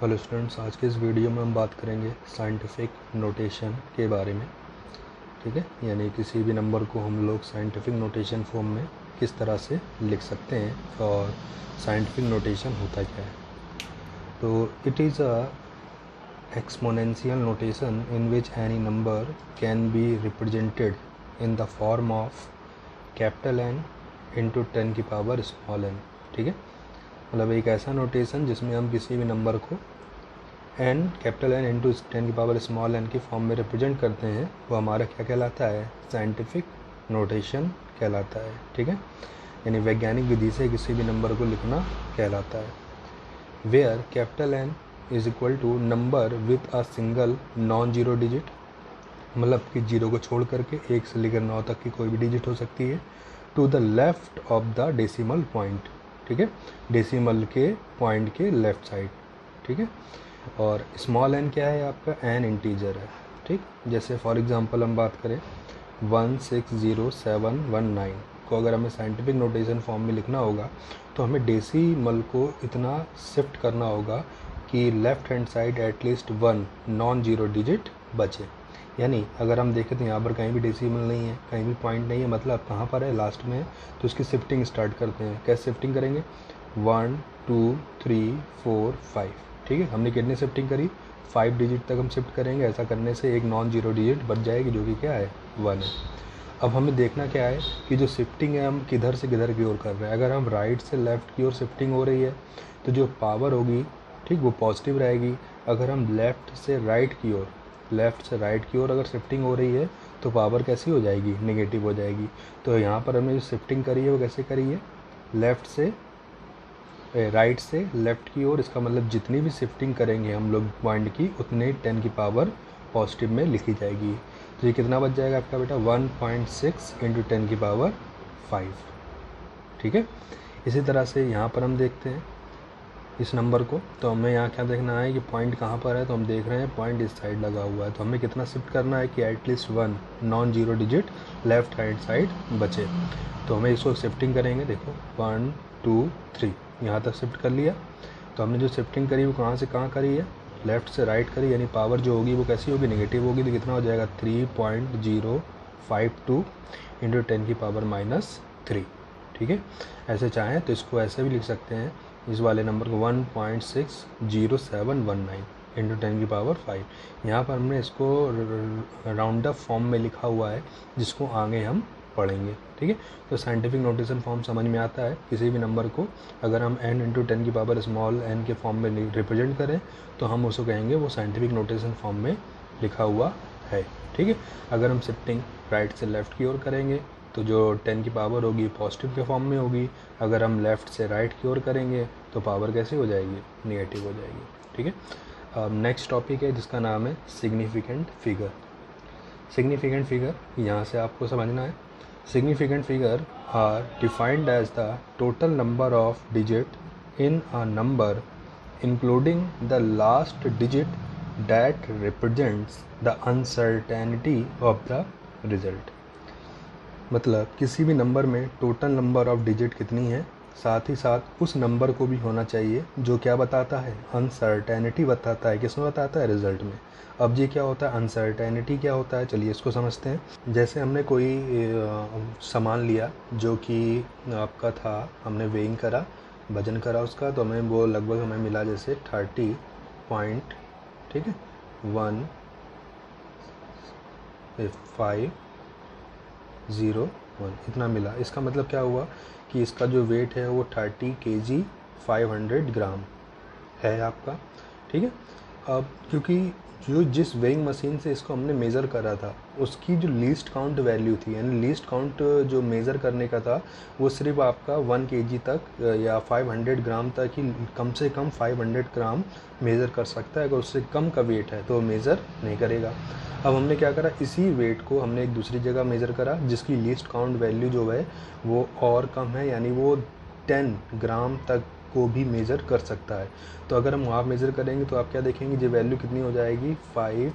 Hello students, आज के इस वीडियो में हम बात करेंगे साइंटिफिक नोटेशन के बारे में। ठीक है, यानी किसी भी नंबर को हम लोग साइंटिफिक नोटेशन फॉर्म में किस तरह से लिख सकते हैं और साइंटिफिक नोटेशन होता क्या है। तो it is a exponential notation in which any number can be represented in the form of capital N into 10 की पावर स्मॉल n। ठीक है, मतलब एक ऐसा नोटेशन जिसमें हम किसी भी नंबर को n कैपिटल N इंटू 10 की पावर स्मॉल n की फॉर्म में रिप्रेजेंट करते हैं, वो हमारा क्या कहलाता है? साइंटिफिक नोटेशन कहलाता है। ठीक है, यानी वैज्ञानिक विधि से किसी भी नंबर को लिखना कहलाता है। Where capital N is equal to number with a single non zero digit, मतलब कि जीरो को छोड़ करके 1 से लेकर 9 तक की कोई भी डिजिट हो सकती है, to the left of the decimal point. ठीक है, डेसिमल के पॉइंट के लेफ्ट साइड। ठीक है, और स्मॉल n क्या है? आपका n इंटीजर है। ठीक, जैसे फॉर एग्जांपल हम बात करें 160719 को अगर हमें साइंटिफिक नोटेशन फॉर्म में लिखना होगा तो हमें डेसिमल को इतना शिफ्ट करना होगा कि left hand side at least 1 non zero digit बचे। यानी अगर हम देखें तो यहाँ पर कहीं भी डेसिमल नहीं है, कहीं भी पॉइंट नहीं है, मतलब कहाँ पर है? लास्ट में है। तो इसकी शिफ्टिंग स्टार्ट करते हैं। कैसे शिफ्टिंग करेंगे? 1 2 3 4 5। ठीक है, हमने कितनी शिफ्टिंग करी? 5 डिजिट तक हम शिफ्ट करेंगे। ऐसा करने से एक नॉन जीरो डिजिट बच जाएगी जो कि क्या है? 1 है। अब हमें देखना क्या है कि जो शिफ्टिंग है हम किधर से किधर की ओर कर रहे हैं। अगर हम राइट से लेफ़्ट की ओर शिफ्टिंग हो रही है तो जो पावर होगी, ठीक, वो पॉजिटिव रहेगी। अगर हम लेफ़्ट से राइट की ओर अगर शिफ्टिंग हो रही है तो पावर कैसी हो जाएगी? नेगेटिव हो जाएगी। तो यहाँ पर हमने जो शिफ्टिंग करी है वो कैसे करी है? लेफ़्ट से राइट से लेफ़्ट की ओर। इसका मतलब जितनी भी शिफ्टिंग करेंगे हम लोग पॉइंट की, उतने 10 की पावर पॉजिटिव में लिखी जाएगी। तो ये कितना बच जाएगा आपका बेटा? 1.6 इंटू 10 की पावर 5। ठीक है, इसी तरह से यहाँ पर हम देखते हैं इस नंबर को, तो हमें यहाँ क्या देखना है कि पॉइंट कहाँ पर है। तो हम देख रहे हैं पॉइंट इस साइड लगा हुआ है। तो हमें कितना शिफ्ट करना है कि at least 1 non zero digit left hand side बचे। तो हमें इसको शिफ्टिंग करेंगे। देखो 1 2 3 यहाँ तक शिफ्ट कर लिया। तो हमने जो शिफ्टिंग करी वो कहाँ से कहाँ करी है? लेफ़्ट से राइट करी, यानी पावर जो होगी वो कैसी होगी? नेगेटिव होगी। तो कितना हो जाएगा? 3.052 इंटू 10 की पावर -3। ठीक है, ऐसे चाहें तो इसको ऐसे भी लिख सकते हैं, इस वाले नंबर को 1.60719 इंटू 10 की पावर 5। यहाँ पर हमने इसको राउंड अप फॉर्म में लिखा हुआ है जिसको आगे हम पढ़ेंगे। ठीक है, तो साइंटिफिक नोटेशन फॉर्म समझ में आता है। किसी भी नंबर को अगर हम n इंटू 10 की पावर स्मॉल n के फॉर्म में रिप्रेजेंट करें तो हम उसको कहेंगे वो साइंटिफिक नोटेशन फॉर्म में लिखा हुआ है। ठीक है, अगर हम शिफ्टिंग राइट से लेफ़्ट की ओर करेंगे तो जो 10 की पावर होगी पॉजिटिव के फॉर्म में होगी। अगर हम लेफ़्ट से राइट की ओर करेंगे तो पावर कैसे हो जाएगी? नेगेटिव हो जाएगी। ठीक है, नेक्स्ट टॉपिक है जिसका नाम है सिग्निफिकेंट फिगर। सिग्निफिकेंट फिगर यहाँ से आपको समझना है। Significant figure are defined as the total number of digit in a number including the last digit that represents the uncertainty of the result। मतलब किसी भी नंबर में टोटल नंबर ऑफ डिजिट कितनी है, साथ ही साथ उस नंबर को भी होना चाहिए जो क्या बताता है? अनसर्टेनिटी बताता है। किसमें बताता है? रिजल्ट में। अब ये क्या होता है? अनसर्टेनिटी क्या होता है? चलिए इसको समझते हैं। जैसे हमने कोई सामान लिया जो कि आपका था, हमने वेइंग करा, वजन करा उसका, तो हमें वो लगभग हमें मिला जैसे 30 पॉइंट, ठीक है, 1501 इतना मिला। इसका मतलब क्या हुआ कि इसका जो वेट है वो 30 kg 500 ग्राम है आपका। ठीक है, अब क्योंकि जो जिस वेइंग मशीन से इसको हमने मेज़र करा था उसकी जो लीस्ट काउंट वैल्यू थी, यानी लीस्ट काउंट जो मेज़र करने का था वो सिर्फ आपका 1 kg तक या 500 ग्राम तक ही, कम से कम 500 ग्राम मेज़र कर सकता है। अगर उससे कम का वेट है तो मेज़र नहीं करेगा। अब हमने क्या करा, इसी वेट को हमने एक दूसरी जगह मेज़र करा जिसकी लीस्ट काउंट वैल्यू जो है वो और कम है, यानी वो 10 ग्राम तक को भी मेज़र कर सकता है। तो अगर हम वहाँ मेज़र करेंगे तो आप क्या देखेंगे, जो वैल्यू कितनी हो जाएगी? 5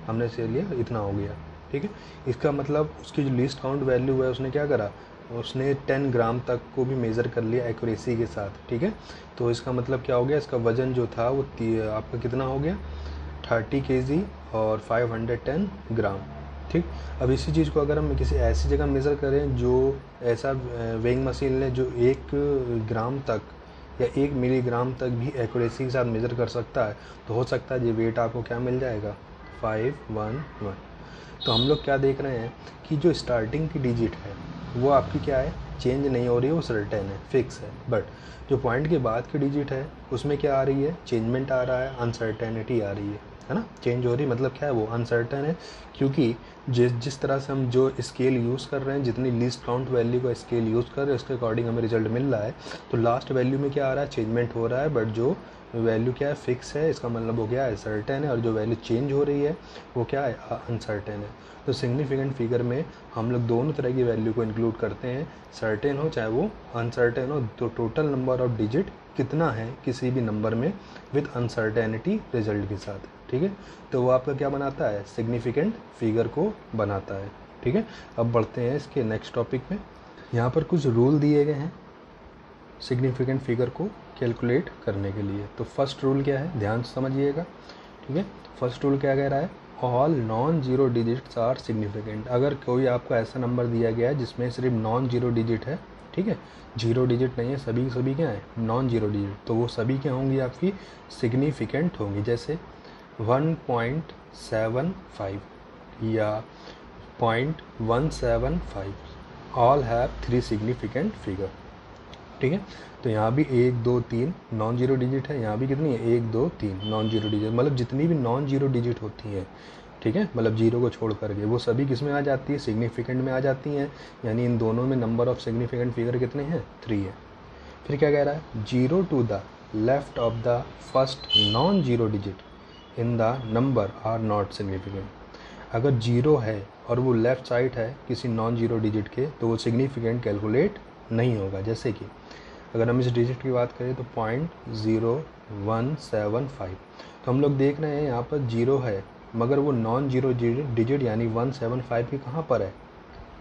हमने से लिया, इतना हो गया। ठीक है, इसका मतलब उसकी जो लीस्ट काउंट वैल्यू है उसने क्या करा? उसने 10 ग्राम तक को भी मेज़र कर लिया एक्यूरेसी के साथ, ठीक है। तो इसका मतलब क्या हो गया, इसका वज़न जो था वो आपका कितना हो गया 30 kg और 510 ग्राम, ठीक। अब इसी चीज़ को अगर हम किसी ऐसी जगह मेज़र करें जो ऐसा वेइंग मशीन ले जो 1 ग्राम तक या 1 मिलीग्राम तक भी एक्यूरेसी के साथ मेज़र कर सकता है, तो हो सकता है ये वेट आपको क्या मिल जाएगा 511। तो हम लोग क्या देख रहे हैं कि जो स्टार्टिंग की डिजिट है वो आपकी क्या है, चेंज नहीं हो रही है, वो सर्टेन है, फिक्स है। बट जो पॉइंट के बाद की डिजिट है उसमें क्या आ रही है, चेंजमेंट आ रहा है, अनसर्टेनिटी आ रही है ना। चेंज हो रही मतलब क्या है, वो अनसर्टेन है, क्योंकि जिस तरह से हम जो स्केल यूज़ कर रहे हैं, जितनी लीस्ट काउंट वैल्यू का स्केल यूज़ कर रहे हैं उसके अकॉर्डिंग हमें रिजल्ट मिल रहा है। तो लास्ट वैल्यू में क्या आ रहा है, चेंजमेंट हो रहा है, बट जो वैल्यू क्या है, फिक्स है, इसका मतलब हो गया है सर्टेन है। और जो वैल्यू चेंज हो रही है वो क्या है, अनसर्टेन है। तो सिग्निफिकेंट फिगर में हम लोग दोनों तरह की वैल्यू को इंक्लूड करते हैं, सर्टेन हो चाहे वो अनसर्टेन हो। तो टोटल नंबर ऑफ डिजिट कितना है किसी भी नंबर में विद अनसर्टेनिटी रिजल्ट के साथ, ठीक है। तो वो आपका क्या बनाता है, सिग्निफिकेंट फिगर को बनाता है, ठीक है। अब बढ़ते हैं इसके नेक्स्ट टॉपिक में। यहाँ पर कुछ रूल दिए गए हैं सिग्निफिकेंट फिगर को कैलकुलेट करने के लिए। तो फर्स्ट रूल क्या है, ध्यान से समझिएगा, ठीक है। फर्स्ट रूल क्या कह रहा है, all non zero digits are significant. अगर कोई आपको ऐसा नंबर दिया गया है जिसमें सिर्फ नॉन जीरो डिजिट है, ठीक है, जीरो डिजिट नहीं है, सभी क्या है, नॉन जीरो डिजिट, तो वो सभी क्या होंगी, आपकी सिग्निफिकेंट होंगी। जैसे 1.75 या 0.175 ऑल हैव 3 सिग्निफिकेंट फिगर, ठीक है। तो यहाँ भी 1 2 3 नॉन जीरो डिजिट है, यहाँ भी कितनी है 1 2 3 नॉन जीरो डिजिट, मतलब जितनी भी नॉन जीरो डिजिट होती हैं, ठीक है, मतलब जीरो को छोड़ करके वो सभी किस में आ जाती है, सिग्निफिकेंट में आ जाती हैं। यानी इन दोनों में नंबर ऑफ सिग्निफिकेंट फिगर कितने हैं, 3 है। फिर क्या कह रहा है, 0 to the left of the first non zero digit in the number are not significant. अगर जीरो है और वो लेफ़्ट साइड है किसी नॉन जीरो डिजिट के, तो वो सिग्निफिकेंट कैलकुलेट नहीं होगा। जैसे कि अगर हम इस डिजिट की बात करें तो 0.0175, तो हम लोग देख रहे हैं यहाँ पर जीरो है, मगर वो नॉन जीरो डिजिट यानी 175 की कहाँ पर है,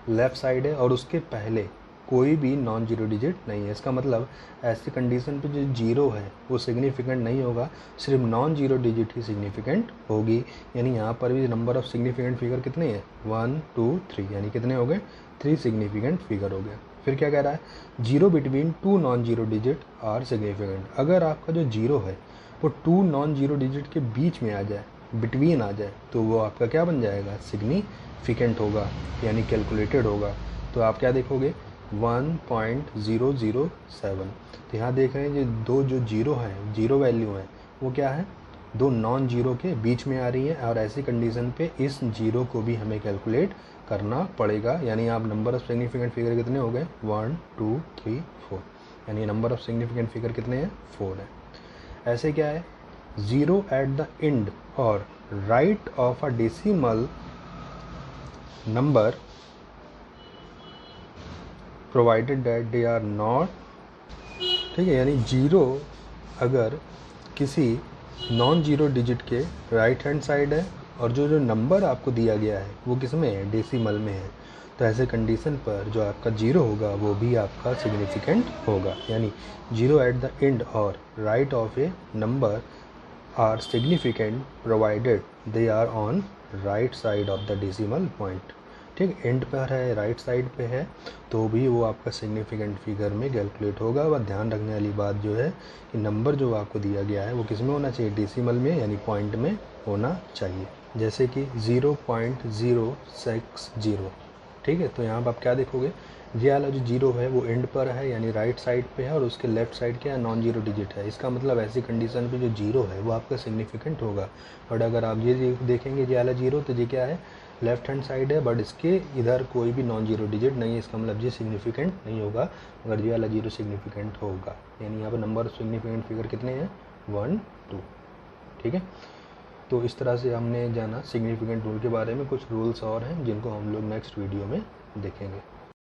लेफ़्ट साइड है, और उसके पहले कोई भी नॉन जीरो डिजिट नहीं है। इसका मतलब ऐसी कंडीशन पे जो जीरो है वो सिग्निफिकेंट नहीं होगा, सिर्फ नॉन जीरो डिजिट ही सिग्निफिकेंट होगी। यानी यहाँ पर भी नंबर ऑफ सिग्निफिकेंट फिगर कितने हैं, 1 2 3, यानी कितने हो गए, 3 सिग्निफिकेंट फिगर हो गए। फिर क्या कह रहा है, zero between 2 non zero digit are significant. अगर आपका जो जीरो है वो 2 नॉन जीरो डिजिट के बीच में आ जाए, बिटवीन आ जाए, तो वो आपका क्या बन जाएगा, सिग्निफिकेंट होगा, यानी कैलकुलेटेड होगा। तो आप क्या देखोगे 1.007। तो यहाँ देख रहे हैं ये दो जो जीरो हैं, जीरो वैल्यू हैं, वो क्या है, दो नॉन जीरो के बीच में आ रही है, और ऐसी कंडीशन पे इस जीरो को भी हमें कैलकुलेट करना पड़ेगा। यानी आप नंबर ऑफ सिग्निफिकेंट फिगर कितने हो गए, 1 2 3 4, यानी नंबर ऑफ सिग्निफिकेंट फिगर कितने हैं, 4 है। ऐसे क्या है, ज़ीरो एट द एंड और right of a decimal number provided that they are not, ठीक है, यानी जीरो अगर किसी नॉन जीरो डिजिट के राइट हैंड साइड है और जो नंबर आपको दिया गया है वो किस में है, डेसिमल में है, तो ऐसे कंडीशन पर जो आपका जीरो होगा वो भी आपका सिग्निफिकेंट होगा। यानी जीरो एट द एंड और right of a number are significant provided they are on right side of the decimal point, ठीक, एंड पर है, राइट साइड पे है, तो भी वो आपका सिग्निफिकेंट फिगर में कैलकुलेट होगा। वह ध्यान रखने वाली बात जो है कि नंबर जो आपको दिया गया है वो किस में होना चाहिए, डेसिमल में, यानी पॉइंट में होना चाहिए। जैसे कि 0.060, ठीक है। तो यहाँ पर आप क्या देखोगे, ये वाला जो जीरो है वो एंड पर है, यानी राइट साइड पे है, और उसके लेफ्ट साइड क्या है, नॉन जीरो डिजिट है। इसका मतलब ऐसी कंडीशन पे जो जीरो है वो आपका सिग्निफिकेंट होगा। और अगर आप ये देखेंगे ये वाला जीरो, तो ये क्या है, लेफ्ट हैंड साइड है, बट इसके इधर कोई भी नॉन जीरो डिजिट नहीं है, इसका मतलब ये सिग्निफिकेंट नहीं होगा, मगर ये वाला जीरो सिग्निफिकेंट होगा। यानी यहाँ पर नंबर ऑफ सिग्निफिकेंट फिगर कितने हैं, 1 2, ठीक है। तो इस तरह से हमने जाना सिग्निफिकेंट रूल के बारे में। कुछ रूल्स और हैं जिनको हम लोग नेक्स्ट वीडियो में देखेंगे।